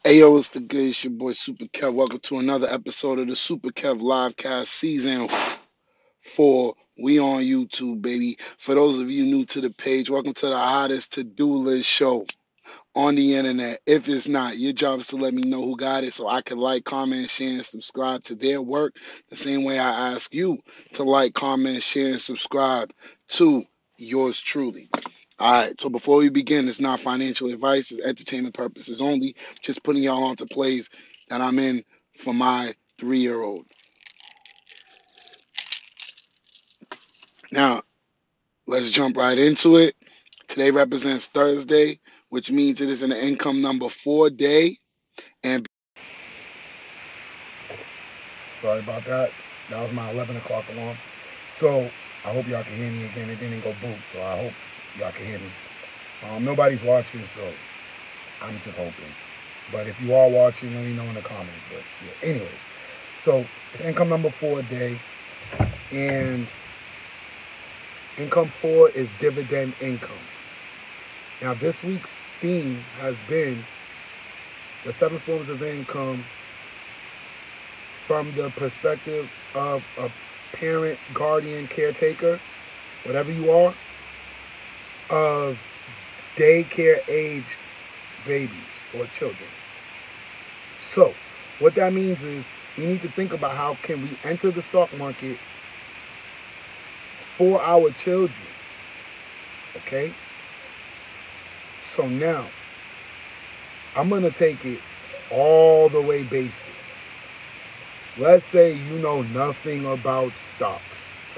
Hey yo, it's the good. It's your boy Super Kev. Welcome to another episode of the Super Kev Livecast Season 4. We on YouTube, baby. For those of you new to the page, welcome to the hottest to-do list show on the internet. If it's not, your job is to let me know who got it so I can like, comment, share, and subscribe to their work the same way I ask you to like, comment, share, and subscribe to yours truly. All right, so before we begin, it's not financial advice, it's entertainment purposes only. Just putting y'all onto plays that I'm in for my 3-year-old. Now, let's jump right into it. Today represents Thursday, which means it is an income number 4 day. And sorry about that. That was my 11 o'clock alarm. So I hope y'all can hear me again. It didn't go boop, so I hope y'all can hear me. Nobody's watching, so I'm just hoping. But if you are watching, let me know in the comments. But yeah, anyway, so it's income number 4 day, and income 4 is dividend income. Now, this week's theme has been the 7 forms of income from the perspective of a parent, guardian, caretaker, whatever you are, of daycare age babies or children. So what that means is we need to think about how can we enter the stock market for our children. Okay? So now I'm going to take it all the way basic. Let's say you know nothing about stocks.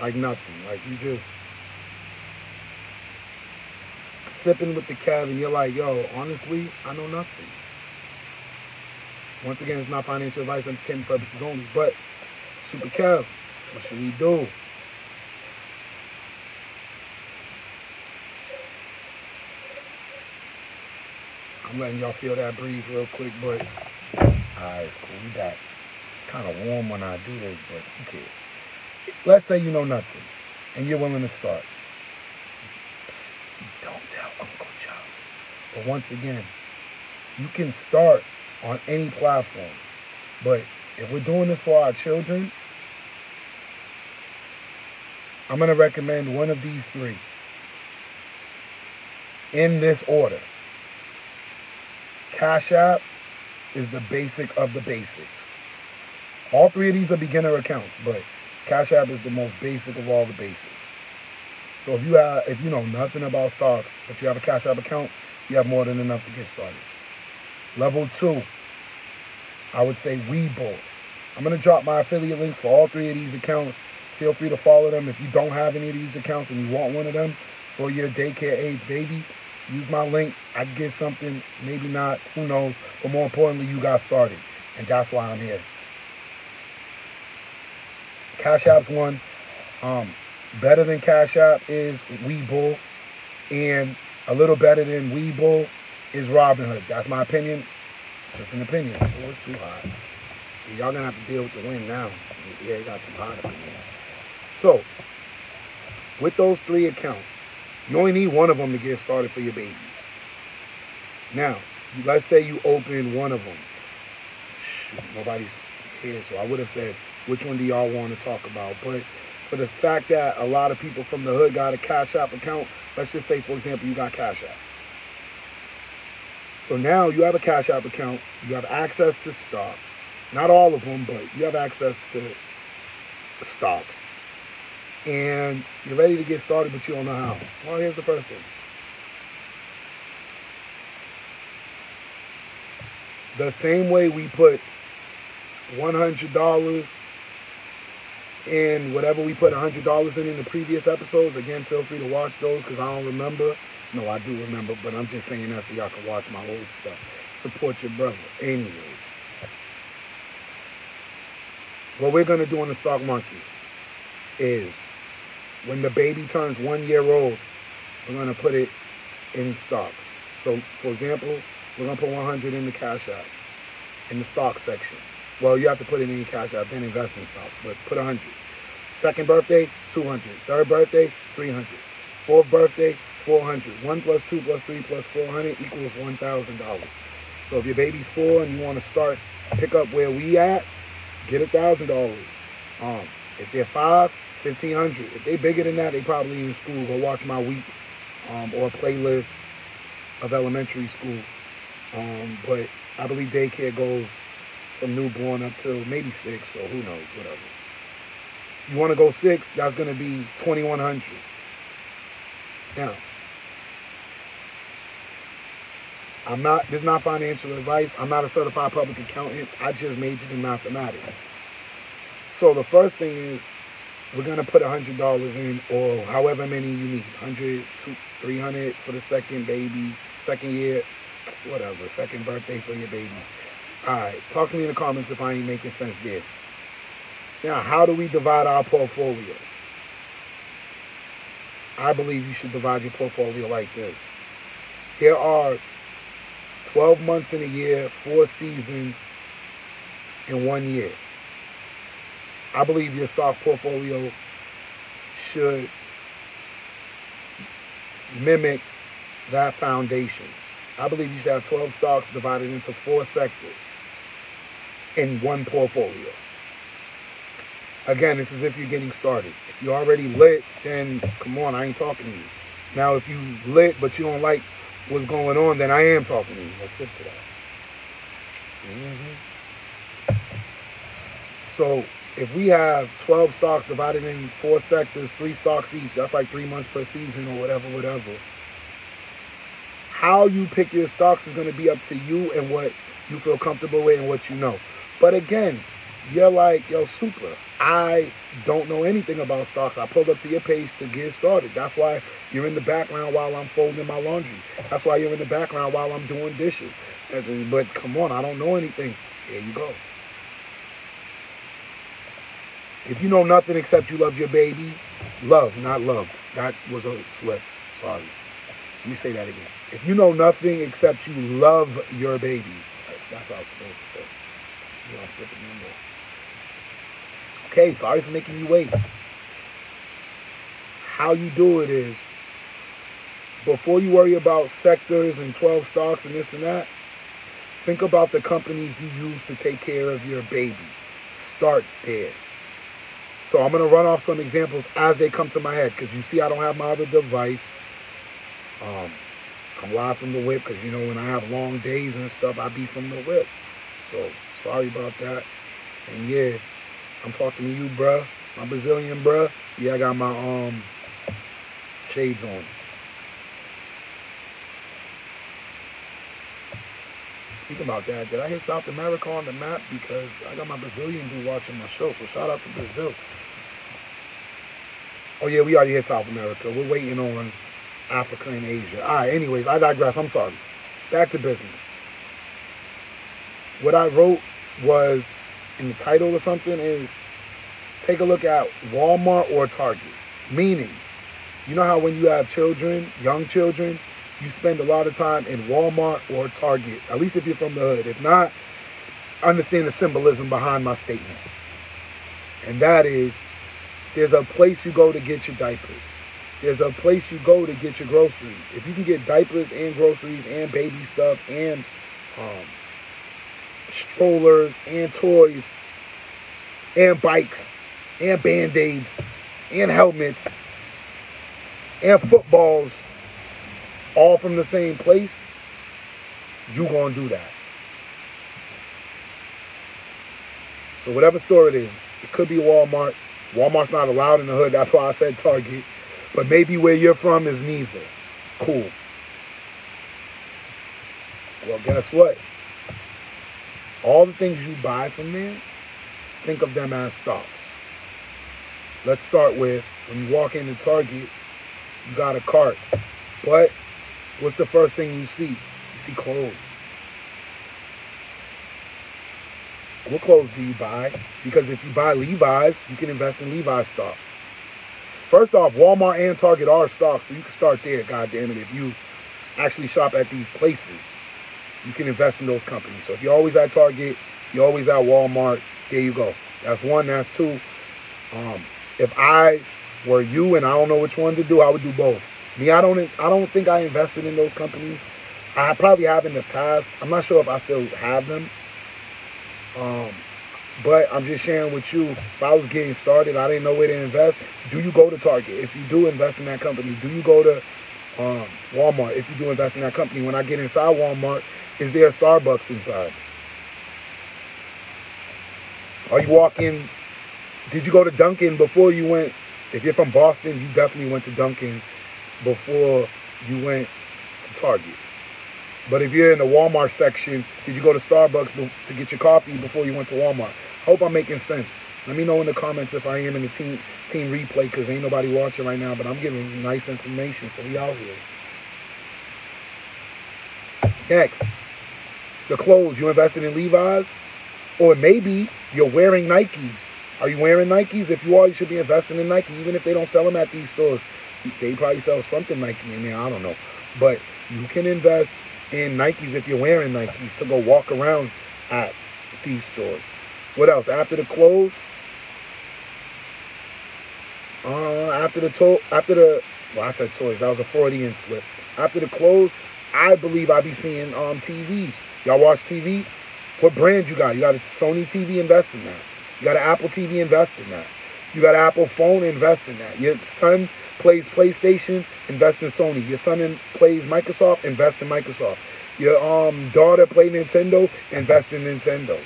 Like nothing. Like you just sipping with the Kev and you're like, yo, honestly, I know nothing. Once again, it's not financial advice, entertainment purposes only. But, Super Kev, what should we do? I'm letting y'all feel that breeze real quick, but alright, it's cool. We back. It's kind of warm when I do this, but who cares? Let's say you know nothing and you're willing to start. Don't tell Uncle Charles. But once again, you can start on any platform. But if we're doing this for our children, I'm going to recommend one of these 3 in this order. Cash App is the basic of the basics. All 3 of these are beginner accounts, but Cash App is the most basic of all the basics. So if you know nothing about stocks, but you have a Cash App account, you have more than enough to get started. Level 2, I would say Webull. I'm going to drop my affiliate links for all 3 of these accounts. Feel free to follow them. If you don't have any of these accounts and you want one of them for your daycare age baby, use my link. I can get something, maybe not, who knows. But more importantly, you got started. And that's why I'm here. Cash App's one. Better than Cash App is Webull. And a little better than Webull is Robinhood. That's my opinion. Just an opinion. Oh, it's too hot. Y'all gonna have to deal with the wind now. Yeah, it got too hot up in here. So, with those 3 accounts, you only need one of them to get started for your baby. Now, let's say you open one of them. Shoot, nobody's here, so I would have said, which one do y'all want to talk about? But for the fact that a lot of people from the hood got a Cash App account, let's just say, for example, you got Cash App. So now you have a Cash App account, you have access to stocks. Not all of them, but you have access to stocks. And you're ready to get started, but you don't know how. Well, here's the first thing. The same way we put $100 in whatever we put $100 in the previous episodes. Again, feel free to watch those because I don't remember. No, I do remember, but I'm just saying that so y'all can watch my old stuff. Support your brother. Anyway. What we're going to do in the stock market is when the baby turns 1 year old, we're going to put it in stocks. So, for example, we're going to put 100 in the Cash App, in the stock section. Well, you have to put it in your Cash App, then invest in stocks, but put 100. Second birthday, 200. Third birthday, 300. Fourth birthday, 400. 1 plus 2 plus 3 plus 400 equals $1,000. So if your baby's 4 and you want to start, pick up where we at, get $1,000. If they're 5, $1,500. If they bigger than that, they probably in school. Go watch my week or a playlist of elementary school. But I believe daycare goes from newborn up to maybe 6, so who knows, whatever. You want to go 6, that's going to be $2,100. Now, this is not financial advice. I'm not a certified public accountant. I just majored in mathematics. So the first thing is, we're going to put $100 in, or however many you need. 100, 300 for the second baby, second year, whatever, second birthday for your baby. All right, talk to me in the comments if I ain't making sense there. Now, how do we divide our portfolio? I believe you should divide your portfolio like this. There are 12 months in a year, 4 seasons in 1 year. I believe your stock portfolio should mimic that foundation. I believe you should have 12 stocks divided into 4 sectors in one portfolio. Again, this is if you're getting started. If you're already lit, then come on, I ain't talking to you. Now, if you lit but you don't like what's going on, then I am talking to you. Let's sit to that. So, if we have 12 stocks divided in 4 sectors, 3 stocks each, that's like 3 months per season or whatever. How you pick your stocks is going to be up to you and what you feel comfortable with and what you know. But again, you're like, yo, Super, I don't know anything about stocks. I pulled up to your page to get started. That's why you're in the background while I'm folding my laundry. That's why you're in the background while I'm doing dishes. But come on, I don't know anything. There you go. If you know nothing except you love your baby, love, not loved. That was a slip. Sorry. Let me say that again. If you know nothing except you love your baby, that's how I was supposed to say. You know, I'm slipping in there. Okay, sorry for making you wait. How you do it is, before you worry about sectors and 12 stocks and this and that, think about the companies you use to take care of your baby. Start there. So I'm going to run off some examples as they come to my head, because you see I don't have my other device. I'm live from the whip, because, you know, when I have long days and stuff, I be from the whip. So, sorry about that. And yeah, I'm talking to you, bruh. My Brazilian bruh. Yeah, I got my shades on. Speaking about that, did I hit South America on the map? Because I got my Brazilian dude watching my show, so shout out to Brazil. Oh yeah, we already hit South America. We're waiting on Africa and Asia. All right, anyways, I digress. I'm sorry. Back to business. What I wrote was, in the title or something, is take a look at Walmart or Target. Meaning, you know how when you have children, young children, you spend a lot of time in Walmart or Target, at least if you're from the hood. If not, understand the symbolism behind my statement. And that is, there's a place you go to get your diapers. There's a place you go to get your groceries. If you can get diapers and groceries and baby stuff and strollers and toys and bikes and Band-Aids and helmets and footballs, all from the same place, you gonna do that. So whatever store it is, it could be Walmart. Walmart's not allowed in the hood, that's why I said Target. But maybe where you're from is neither. Cool. Well, guess what? All the things you buy from there, think of them as stocks. Let's start with, when you walk into Target, you got a cart. But what's the first thing you see? You see clothes. What clothes do you buy? Because if you buy Levi's, you can invest in Levi's stock. First off, Walmart and Target are stocks, so you can start there, goddammit. If you actually shop at these places, you can invest in those companies. So if you're always at Target, you're always at Walmart, there you go. That's one. That's two. If I were you and I don't know which one to do, I would do both. Me, I don't think I invested in those companies. I probably have in the past. I'm not sure if I still have them. But I'm just sharing with you, if I was getting started, I didn't know where to invest. Do you go to Target? If you do invest in that company, do you go to Walmart? If you do invest in that company, when I get inside Walmart, is there a Starbucks inside? Are you walking? Did you go to Dunkin' before you went? If you're from Boston, you definitely went to Dunkin' before you went to Target. But if you're in the Walmart section, did you go to Starbucks to get your coffee before you went to Walmart? Hope I'm making sense. Let me know in the comments if I am in the team replay, because ain't nobody watching right now, but I'm giving nice information, so we out here. Next, the clothes. You invested in Levi's? Or maybe you're wearing Nikes. Are you wearing Nikes? If you are, you should be investing in Nike, even if they don't sell them at these stores. They probably sell something Nike in there, I don't know. But you can invest in Nikes if you're wearing Nikes to go walk around at these stores. What else? After the clothes, well, I said toys. That was a Freudian slip. After the clothes, I believe I be seeing TVs. Y'all watch TV? What brand you got? You got a Sony TV, invest in that. You got an Apple TV, invest in that. You got an Apple phone, invest in that. Your son plays PlayStation, invest in Sony. Your son plays Microsoft, invest in Microsoft. Your daughter plays Nintendo, invest in Nintendo.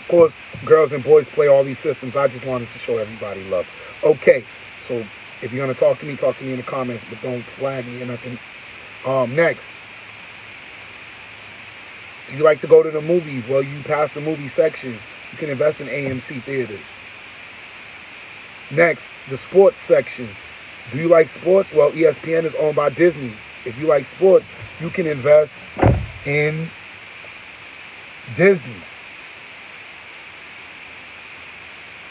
Of course, girls and boys play all these systems. I just wanted to show everybody love. Okay, so if you're going to talk to me in the comments, but don't flag me or nothing. Next. Do you like to go to the movies? Well, you pass the movie section. You can invest in AMC theaters. Next, the sports section. Do you like sports? Well, ESPN is owned by Disney. If you like sports, you can invest in Disney.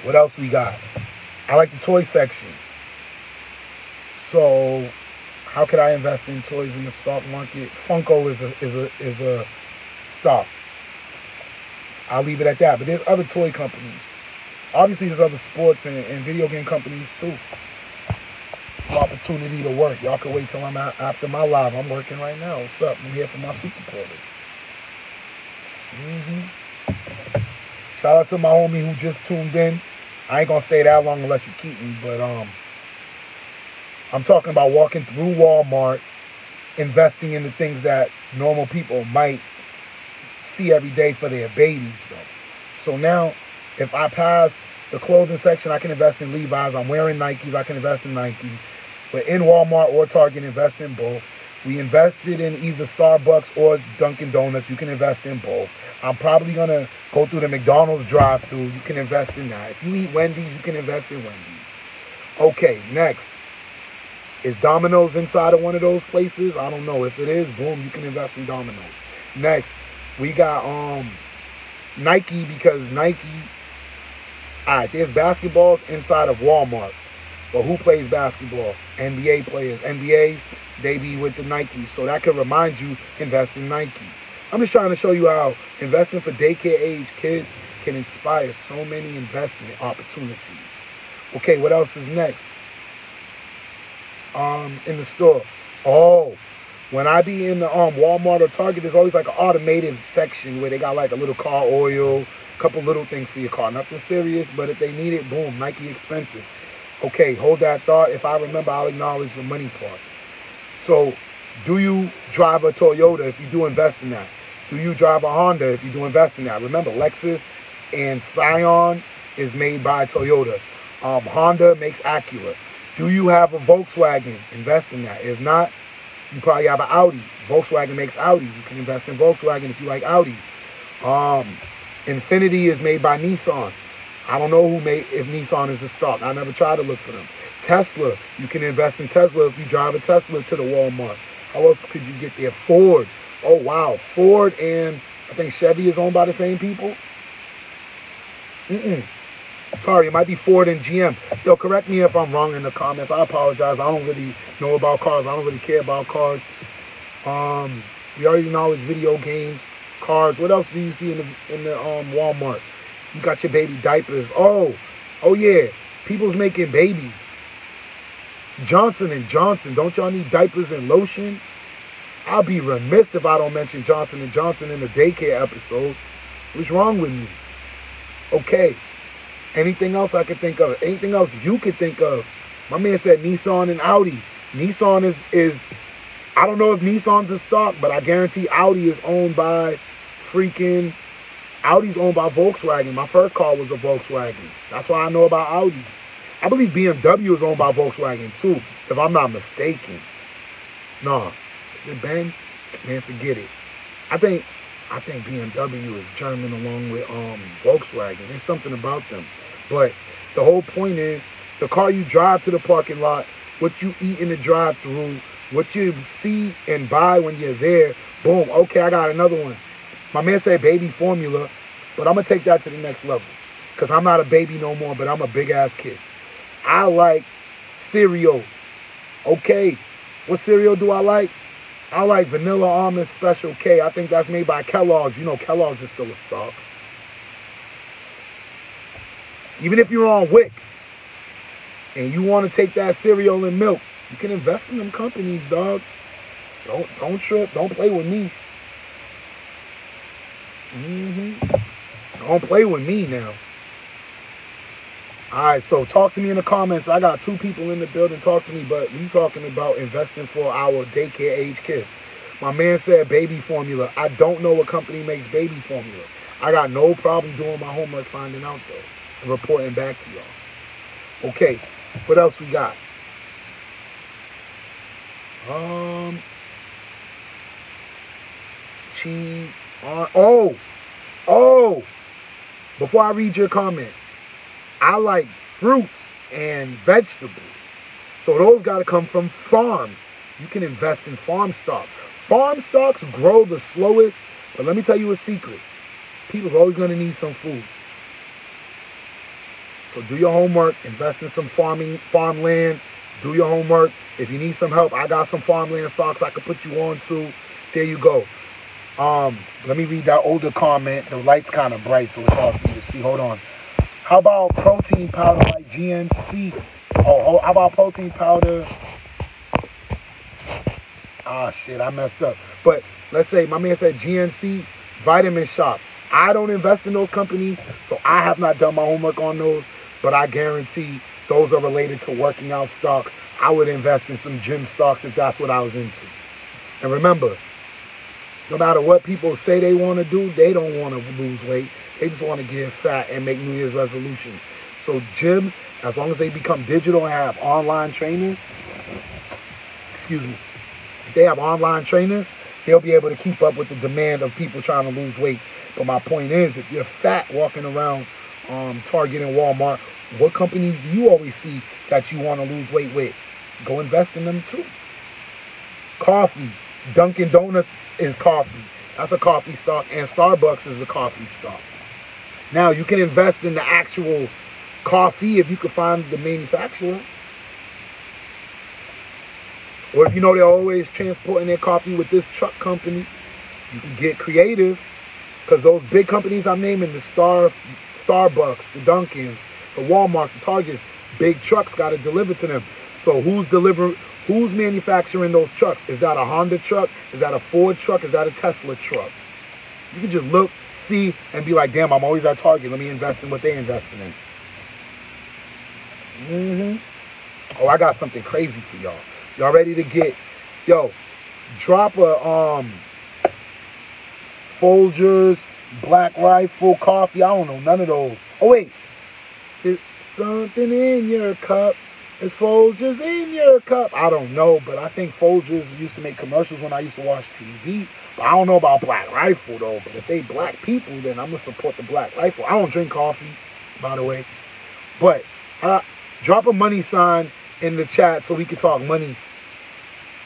What else we got? I like the toy section. So, how could I invest in toys in the stock market? Funko is a stock. I'll leave it at that. But there's other toy companies. Obviously, there's other sports and video game companies too. Opportunity to work. Y'all can wait till I'm out after my live. I'm working right now. What's up? I'm here for my super quarter. Shout out to my homie who just tuned in. I ain't gonna stay that long unless you keep me, but I'm talking about walking through Walmart, investing in the things that normal people might see every day for their babies, though. So now, if I pass the clothing section, I can invest in Levi's. I'm wearing Nikes, I can invest in Nike. But in Walmart or Target, invest in both. We invested in either Starbucks or Dunkin' Donuts. You can invest in both. I'm probably going to go through the McDonald's drive-thru. You can invest in that. If you eat Wendy's, you can invest in Wendy's. Okay, next. Is Domino's inside of one of those places? I don't know. If it is, boom, you can invest in Domino's. Next, we got Nike, because Nike... Alright, there's basketballs inside of Walmart. But who plays basketball? NBA players. NBAs, they be with the Nike. So that could remind you, invest in Nike. I'm just trying to show you how investing for daycare age kids can inspire so many investment opportunities. Okay, what else is next? In the store. Oh, when I be in the Walmart or Target, there's always like an automated section where they got like a little car oil, a couple little things for your car. Nothing serious, but if they need it, boom, Nike expensive. Okay, hold that thought. If I remember, I'll acknowledge the money part. So, do you drive a Toyota if you do invest in that? Do you drive a Honda if you do invest in that? Remember, Lexus and Scion is made by Toyota. Honda makes Acura. Do you have a Volkswagen? Invest in that. If not, you probably have an Audi. Volkswagen makes Audi. You can invest in Volkswagen if you like Audi. Infiniti is made by Nissan. I don't know if Nissan is a stock. I never tried to look for them. Tesla, you can invest in Tesla if you drive a Tesla to the Walmart. How else could you get there? Ford. Oh, wow. Ford and I think Chevy is owned by the same people. Sorry, it might be Ford and GM. Yo, correct me if I'm wrong in the comments. I apologize. I don't really know about cars. I don't really care about cars. We already acknowledge video games, cars. What else do you see in the Walmart? You got your baby diapers. Oh yeah. People's making babies. Johnson & Johnson. Don't y'all need diapers and lotion? I'll be remiss if I don't mention Johnson & Johnson in the daycare episode. What's wrong with me? Okay. Anything else I could think of? Anything else you could think of? My man said Nissan and Audi. Nissan is I don't know if Nissan's in stock, but I guarantee Audi is owned by Audi's owned by Volkswagen. My first car was a Volkswagen. That's why I know about Audi. I believe BMW is owned by Volkswagen too, if I'm not mistaken. No. Is it Benz? Man, forget it. I think BMW is German along with Volkswagen. There's something about them. But the whole point is, the car you drive to the parking lot, what you eat in the drive-thru, what you see and buy when you're there, boom, okay, I got another one. My man said baby formula, but I'm going to take that to the next level. Because I'm not a baby no more, but I'm a big-ass kid. I like cereal. Okay, what cereal do I like? I like Vanilla Almond Special K. I think that's made by Kellogg's. You know Kellogg's is still a stock. Even if you're on WIC and you want to take that cereal and milk, you can invest in them companies, dog. Don't trip. Don't play with me. Don't play with me now. All right, so talk to me in the comments. I got 2 people in the building. Talk to me, but we talking about investing for our daycare age kids. My man said baby formula. I don't know what company makes baby formula. I got no problem doing my homework, finding out though, and reporting back to y'all. Okay, what else we got? Cheese on. Oh. Before I read your comment. I like fruits and vegetables. So those got to come from farms. You can invest in farm stock. Farm stocks grow the slowest, but let me tell you a secret. People are always going to need some food. So do your homework, invest in some farmland, do your homework. If you need some help, I got some farmland stocks I could put you on to. There you go. Let me read that older comment. The light's kind of bright, so it's hard for you to see. Hold on. How about protein powder like GNC? Oh, how about protein powder? Ah, shit, I messed up. But let's say my man said GNC Vitamin Shop. I don't invest in those companies, so I have not done my homework on those, but I guarantee those are related to working out stocks. I would invest in some gym stocks if that's what I was into. And remember, no matter what people say they want to do, they don't want to lose weight. They just want to get fat and make New Year's resolutions. So gyms, as long as they become digital and have online trainers, if they have online trainers, they'll be able to keep up with the demand of people trying to lose weight. But my point is, if you're fat walking around Target and Walmart, what companies do you always see that you want to lose weight with? Go invest in them too. Coffee. Dunkin' Donuts is coffee. That's a coffee stock. And Starbucks is a coffee stock. Now, you can invest in the actual coffee if you can find the manufacturer. Or if you know they're always transporting their coffee with this truck company, you can get creative. Because those big companies I'm naming, the Starbucks, the Dunkins, the Walmarts, the Targets, big trucks got to deliver to them. So who's manufacturing those trucks? Is that a Honda truck? Is that a Ford truck? Is that a Tesla truck? You can just look, see, and be like, damn, I'm always at Target. Let me invest in what they investing in. Oh, I got something crazy for y'all. Y'all ready to get, drop a Folgers Black Rifle coffee. I don't know, none of those. Oh, wait. There's something in your cup. It's Folgers in your cup. I don't know, but I think Folgers used to make commercials when I used to watch TV. But I don't know about Black Rifle, though. But if they black people, then I'm going to support the Black Rifle. I don't drink coffee, by the way. But drop a money sign in the chat so we can talk money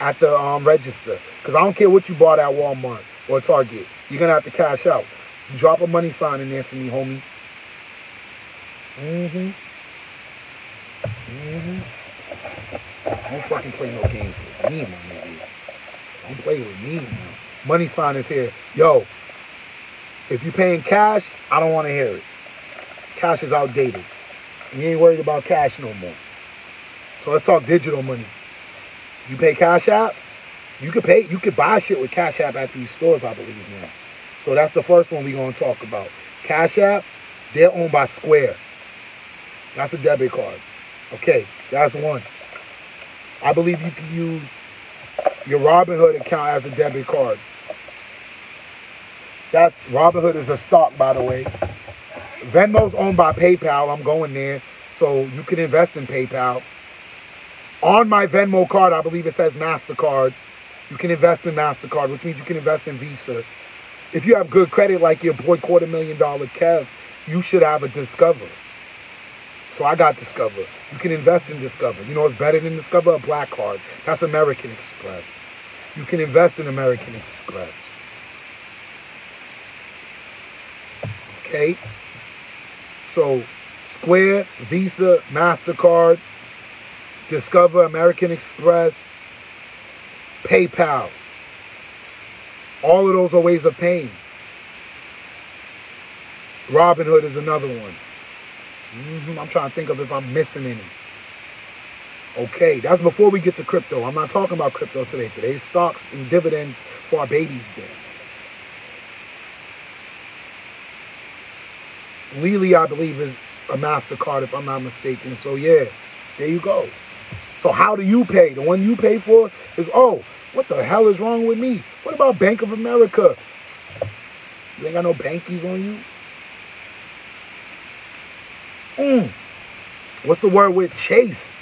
at the register. Because I don't care what you bought at Walmart or Target. You're going to have to cash out. Drop a money sign in there for me, homie. Don't fucking play no games with me, my nigga. Don't play with me, man. Money sign is here. Yo, if you paying cash, I don't want to hear it. Cash is outdated. You ain't worried about cash no more. So let's talk digital money. You pay Cash App. You could buy shit with Cash App at these stores, I believe now. So that's the first one we're gonna talk about. Cash App, they're owned by Square. That's a debit card. Okay, that's one. I believe you can use your Robinhood account as a debit card. Robinhood is a stock, by the way. Venmo's owned by PayPal. I'm going there. So you can invest in PayPal. On my Venmo card, I believe it says MasterCard. You can invest in MasterCard, which means you can invest in Visa. If you have good credit like your boy $250,000 Kev, you should have a Discover. So I got Discover. You can invest in Discover. You know what's better than Discover? A Black Card. That's American Express. You can invest in American Express. Okay? So Square, Visa, MasterCard, Discover, American Express, PayPal. All of those are ways of paying. Robinhood is another one. I'm trying to think of if I'm missing any. Okay, that's before we get to crypto. I'm not talking about crypto today. Today's stocks and dividends for our babies day. Lily, I believe, is a MasterCard, if I'm not mistaken. So, yeah, there you go. So how do you pay? The one you pay for is, oh, what the hell is wrong with me? What about Bank of America? You ain't got no bankies on you? What's the word with Chase?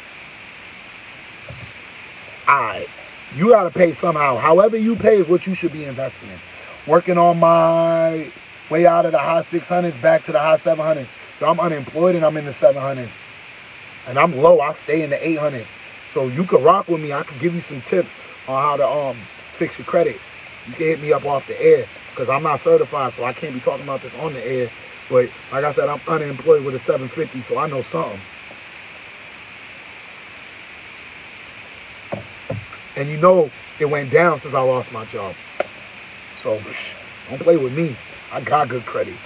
Alright, you got to pay somehow. However you pay is what you should be investing in. Working on my way out of the high 600s back to the high 700s. So I'm unemployed and I'm in the 700s. And I'm low, I stay in the 800s. So you could rock with me. I could give you some tips on how to fix your credit. You can hit me up off the air because I'm not certified, so I can't be talking about this on the air. But like I said, I'm unemployed with a 750, so I know something. And you know it went down since I lost my job. So don't play with me. I got good credit.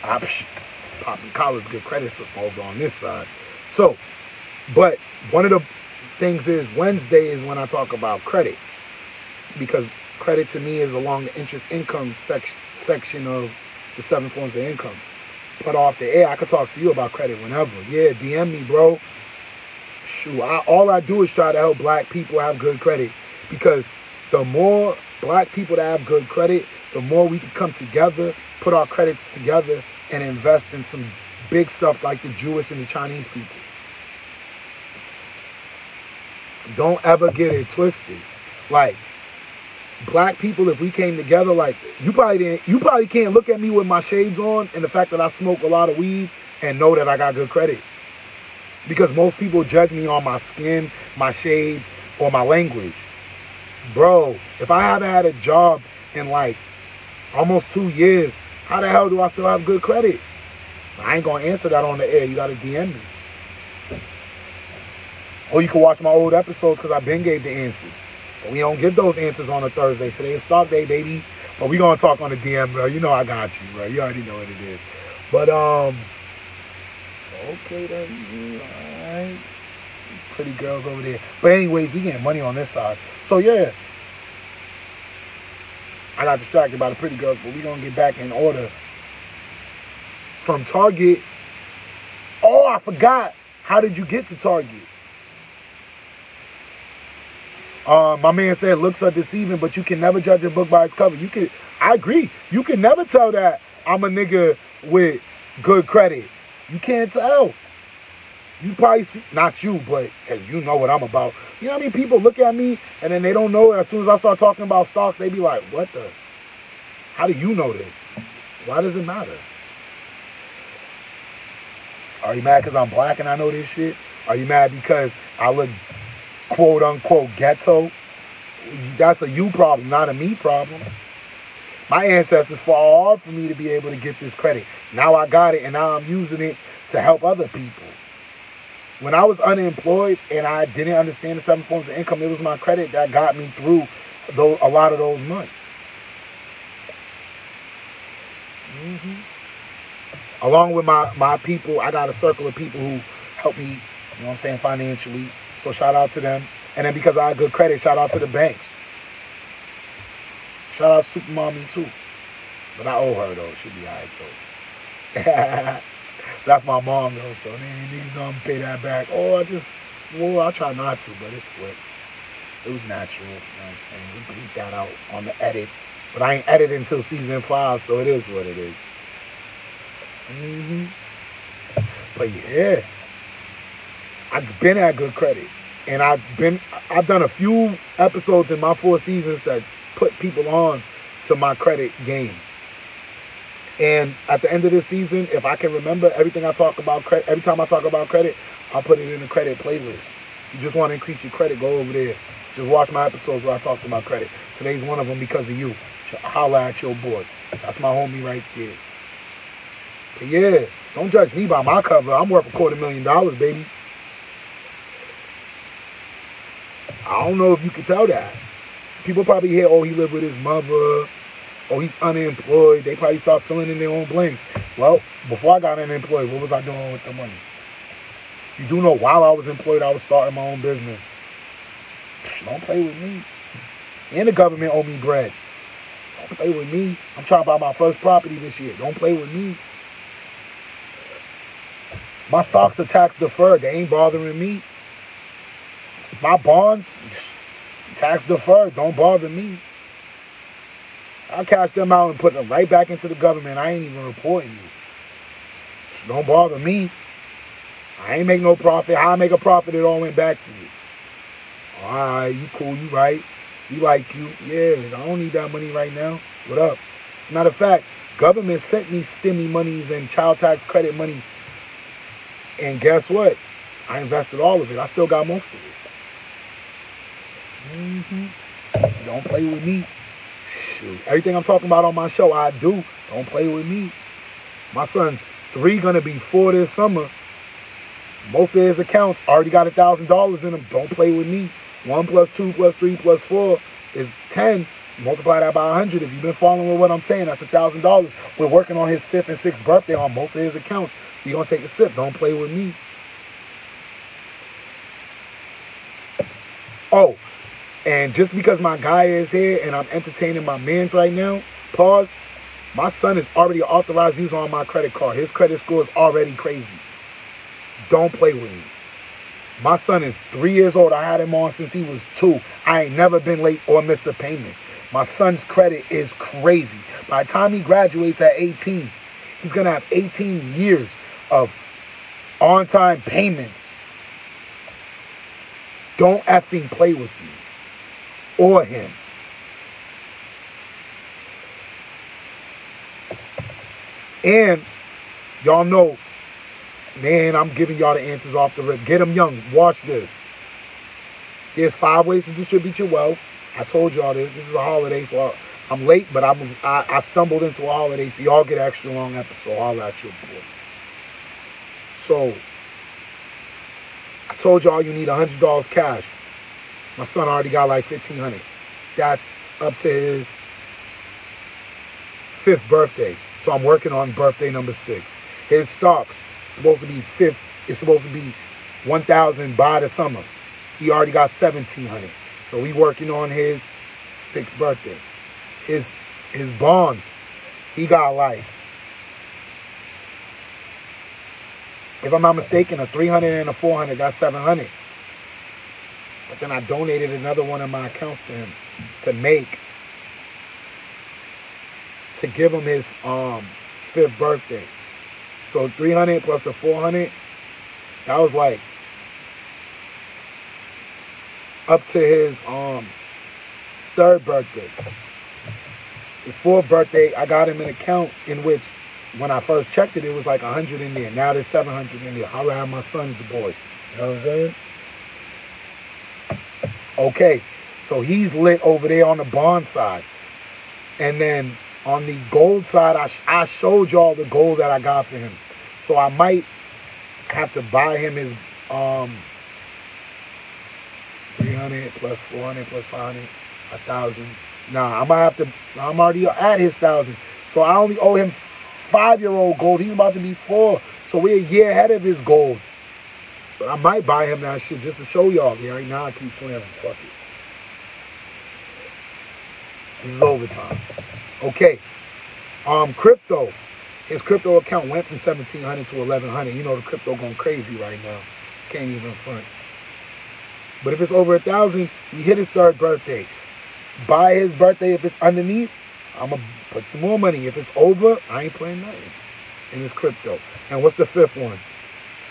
Popping college, good credit supposed on this side. So, but one of the things is Wednesday is when I talk about credit. Because credit to me is along the interest income section of the 7 forms of income. But off the air, I could talk to you about credit whenever. Yeah, DM me, bro. Shoot, all I do is try to help black people have good credit. Because the more black people that have good credit, the more we can come together, put our credits together, and invest in some big stuff like the Jewish and the Chinese people. Don't ever get it twisted. Like, black people, if we came together, like, you probably can't look at me with my shades on and the fact that I smoke a lot of weed and know that I got good credit. Because most people judge me on my skin, my shades, or my language. Bro, if I haven't had a job in like almost 2 years, how the hell do I still have good credit? I ain't gonna answer that on the air. You gotta DM me. Or you can watch my old episodes because I been gave the answers. But we don't give those answers on a Thursday. Today is stock day, baby. But we gonna talk on the DM, bro. You know I got you, bro. You already know what it is. But okay then. Alright. Pretty girls over there. But anyways, we getting money on this side. So yeah. I got distracted by the pretty girls, but we gonna get back in order. From Target. Oh, I forgot. How did you get to Target? My man said looks are deceiving, but you can never judge a book by its cover. I agree. You can never tell that I'm a nigga with good credit. You can't tell. You probably see, not you, but because you know what I'm about. You know what I mean? People look at me and then they don't know. As soon as I start talking about stocks, they be like, what the? How do you know this? Why does it matter? Are you mad because I'm black and I know this shit? Are you mad because I look quote unquote ghetto? That's a you problem, not a me problem. My ancestors fought hard for me to be able to get this credit. Now I got it and now I'm using it to help other people. When I was unemployed and I didn't understand the 7 forms of income, it was my credit that got me through a lot of those months. Along with my people, I got a circle of people who help me You know what I'm saying? Financially. So shout out to them. And then because I had good credit, shout out to the banks. Shout out to Super Mommy too. But I owe her though. She'll be alright though. That's my mom though. So niggas know I'm gonna pay that back. Oh, I try not to, but it slipped. It was natural. You know what I'm saying? We bleep that out on the edits. But I ain't edited until season 5, so it is what it is. But yeah, I've been at good credit, and I've done a few episodes in my 4 seasons that put people on to my credit game. And at the end of this season, if I can remember everything I talk about credit, every time I talk about credit, I'll put it in the credit playlist. You just want to increase your credit, go over there. Just watch my episodes where I talked about credit. Today's one of them because of you. Holla at your boy. That's my homie right there. But yeah, don't judge me by my cover. I'm worth $250,000, baby. I don't know if you can tell that. People probably hear, oh, he lived with his mother. Oh, he's unemployed. They probably start filling in their own blanks. Well, before I got unemployed, what was I doing with the money? You do know while I was employed, I was starting my own business. Don't play with me. And the government owe me bread. Don't play with me. I'm trying to buy my first property this year. Don't play with me. My stocks are tax deferred. They ain't bothering me. My bonds, tax deferred. Don't bother me. I'll cash them out and put them right back into the government. I ain't even reporting you. Don't bother me. I ain't make no profit. How I make a profit, it all went back to you. All right, you cool, you right. We like you. Yeah, I don't need that money right now. What up? Matter of fact, government sent me stimmy monies and child tax credit money. And guess what? I invested all of it. I still got most of it. Don't play with me. Shoot. Everything I'm talking about on my show, I do. Don't play with me. My son's 3, gonna be 4 this summer. Most of his accounts already got $1,000 in them. Don't play with me. 1 + 2 + 3 + 4 is 10. Multiply that by 100. If you've been following with what I'm saying, that's $1,000. We're working on his 5th and 6th birthday on most of his accounts. We're going to take a sip. Don't play with me. Oh, and just because my guy is here and I'm entertaining my mans right now, pause, my son is already authorized user on my credit card. His credit score is already crazy. Don't play with me. My son is 3 years old. I had him on since he was 2. I ain't never been late or missed a payment. My son's credit is crazy. By the time he graduates at 18, he's going to have 18 years of on-time payments. Don't effing play with me or him. And y'all know, man, I'm giving y'all the answers off the rip. Get them young. Watch this. There's 5 ways to distribute your wealth. I told y'all this. This is a holiday, so I'm late, but I stumbled into a holiday, so y'all get an extra long episode. I'll at your boy. So, I told y'all you need $100 cash. My son already got like $1,500. That's up to his 5th birthday. So I'm working on birthday number 6. His stocks supposed to be 5th. It's supposed to be 1,000 by the summer. He already got 1,700. So we working on his 6th birthday. His bonds, he got like, if I'm not mistaken, a 300 and a 400. That's 700. But then I donated another one of my accounts to him to give him his 5th birthday. So 300 plus the 400, that was like up to his 3rd birthday. His 4th birthday, I got him an account in which, when I first checked it, it was like 100 in there. Now there's 700 in there. I'll have my son's boy. You know what I'm saying? Okay, so he's lit over there on the bond side. And then on the gold side, I showed y'all the gold that I got for him. So I might have to buy him his 300 plus 400 plus 500, 1,000. Nah, I'm already at his 1,000. So I only owe him 5-year-old gold. He's about to be 4. So we're a year ahead of his gold. But I might buy him that shit just to show y'all. Yeah, right now I keep swearing. Fuck it. This is overtime. Okay. Crypto. His crypto account went from 1,700 to 1,100. You know the crypto going crazy right now. Can't even front. But if it's over 1,000, we hit his 3rd birthday. By his birthday, if it's underneath, I'm going to put some more money. If it's over, I ain't playing nothing in this crypto. And what's the 5th one?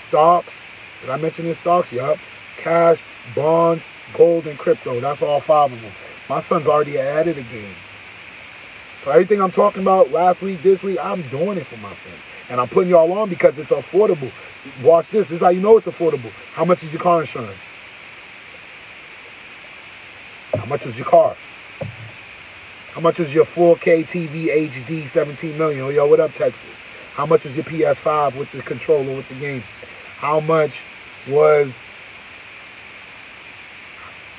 Stocks. Did I mention this stocks? Yup. Cash, bonds, gold, and crypto. That's all 5 of them. My son's already added a game. So everything I'm talking about last week, this week, I'm doing it for my son. And I'm putting y'all on because it's affordable. Watch this. This is how you know it's affordable. How much is your car insurance? How much is your car? How much is your 4K TV HD 17 million? Oh, yo, what up, Texas? How much is your PS5 with the controller, with the game? How much was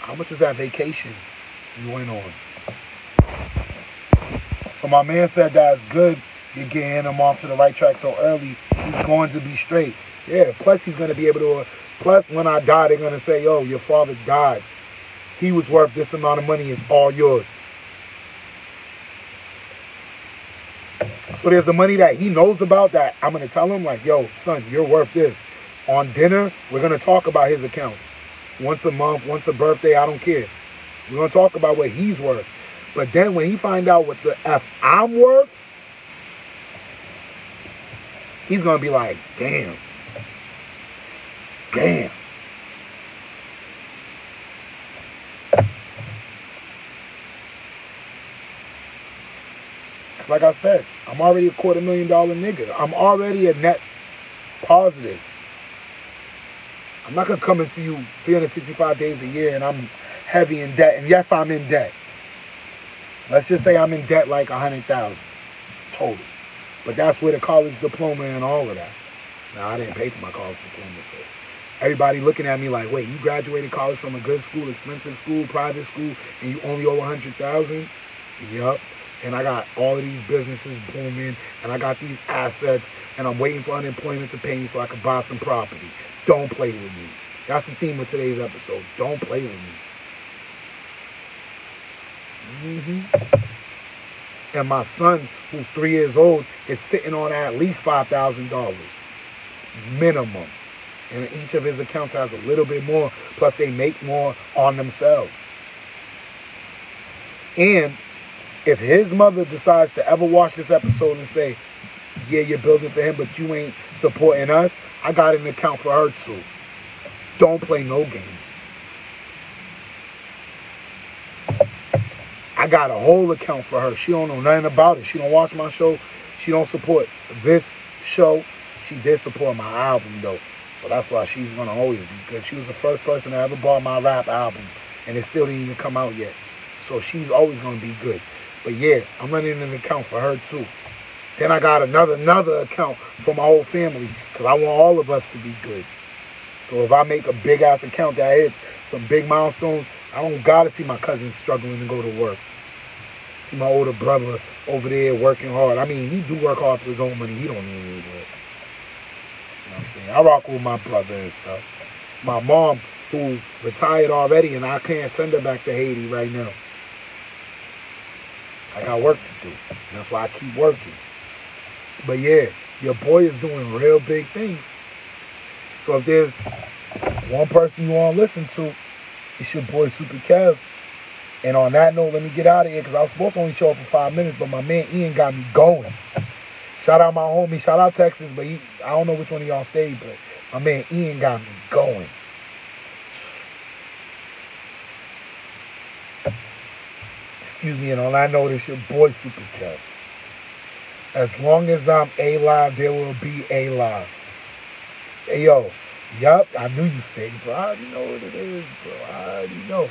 that vacation you went on? So my man said that's good. You're getting him off to the right track so early. He's going to be straight. Yeah, plus he's going to be able to, plus when I die, they're going to say, yo, your father died. He was worth this amount of money. It's all yours. So there's the money that he knows about that I'm going to tell him, like, yo, son, you're worth this. On dinner, we're going to talk about his accounts. Once a month, once a birthday, I don't care. We're going to talk about what he's worth. But then when he find out what the F I'm worth, he's going to be like, damn. Damn. Like I said, I'm already a $250,000 nigga. I'm already a net positive. I'm not going to come into you 365 days a year and I'm heavy in debt. And yes, I'm in debt. Let's just say I'm in debt like 100,000 total. But that's with a college diploma and all of that. Now, I didn't pay for my college diploma. So everybody looking at me like, wait, you graduated college from a good school, expensive school, private school, and you only owe 100,000? Yup. And I got all of these businesses booming, and I got these assets, and I'm waiting for unemployment to pay me so I can buy some property. Don't play with me. That's the theme of today's episode. Don't play with me. And my son, who's 3 years old, is sitting on at least $5,000 minimum. And each of his accounts has a little bit more, plus they make more on themselves. And if his mother decides to ever watch this episode and say, yeah, you're building for him, but you ain't supporting us, I got an account for her too. Don't play no games. I got a whole account for her. She don't know nothing about it. She don't watch my show. She don't support this show. She did support my album though. So that's why she's gonna always be good. She was the first person to ever bought my rap album. And it still didn't even come out yet. So she's always gonna be good. But yeah, I'm running an account for her too. Then I got another account for my whole family because I want all of us to be good. So if I make a big ass account that hits some big milestones, I don't gotta see my cousins struggling to go to work. See my older brother over there working hard. I mean, he do work hard for his own money. He don't even need work. You know what I'm saying? I rock with my brother and stuff. My mom, who's retired already, and I can't send her back to Haiti right now. I got work to do. That's why I keep working. But yeah, your boy is doing real big things. So if there's one person you want to listen to, it's your boy SUPERKev. And on that note, let me get out of here because I was supposed to only show up for 5 minutes, but my man Ian got me going. Shout out my homie. Shout out Texas, but I don't know which one of y'all stayed, but my man Ian got me going. Excuse me, and on that note, it's your boy SUPERKev. As long as I'm alive, there will be a live. Hey, yo. Yup, I knew you stayed, bro. I already know what it is, bro. I already know.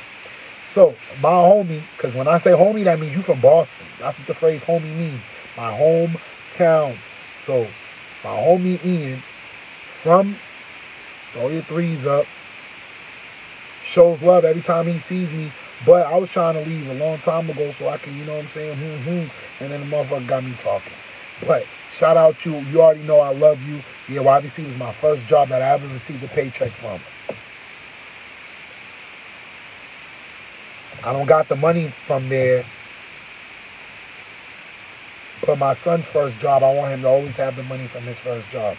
So, my homie, because when I say homie, that means you from Boston. That's what the phrase homie means. My hometown. So, my homie Ian from, throw your threes up, shows love every time he sees me. But I was trying to leave a long time ago so I can, you know what I'm saying, and then the motherfucker got me talking. But Shout out you. You already know I love you. Yeah, YBC was my first job that I ever received a paycheck from. I don't got the money from there. But my son's first job, I want him to always have the money from his first job.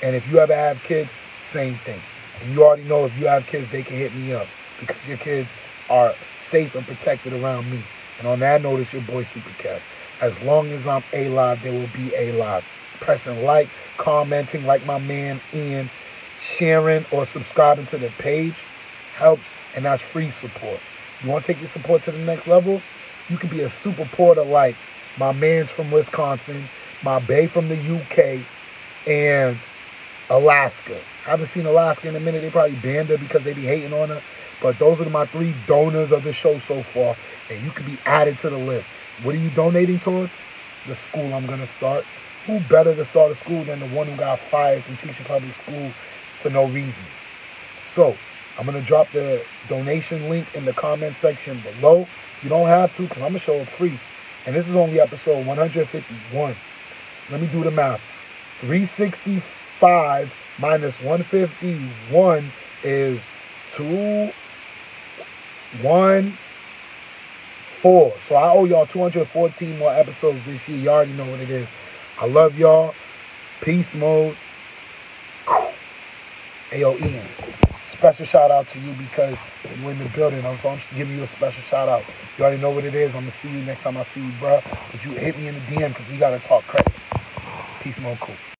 And if you ever have kids, same thing. And you already know if you have kids, they can hit me up. Because your kids are safe and protected around me. And on that note, it's your boy SUPERKev. As long as I'm alive, there will be a live. Pressing like, commenting like my man Ian, sharing or subscribing to the page helps, and that's free support. You want to take your support to the next level? You can be a super porter like my man's from Wisconsin, my bae from the UK, and Alaska. I haven't seen Alaska in a minute. They probably banned her because they be hating on her. But those are my 3 donors of the show so far, and you can be added to the list. What are you donating towards? The school I'm going to start. Who better to start a school than the one who got fired from teaching public school for no reason? So, I'm going to drop the donation link in the comment section below. You don't have to, because I'm going to show it free. And this is only episode 151. Let me do the math. 365 minus 151 is 214. So I owe y'all 214 more episodes this year. You already know what it is. I love y'all. Peace mode. Ayo, Ian. Special shout out to you because you're in the building. So I'm giving you a special shout out. You already know what it is. I'm going to see you next time I see you, bro. But you hit me in the DM because we got to talk credit. Peace mode, cool.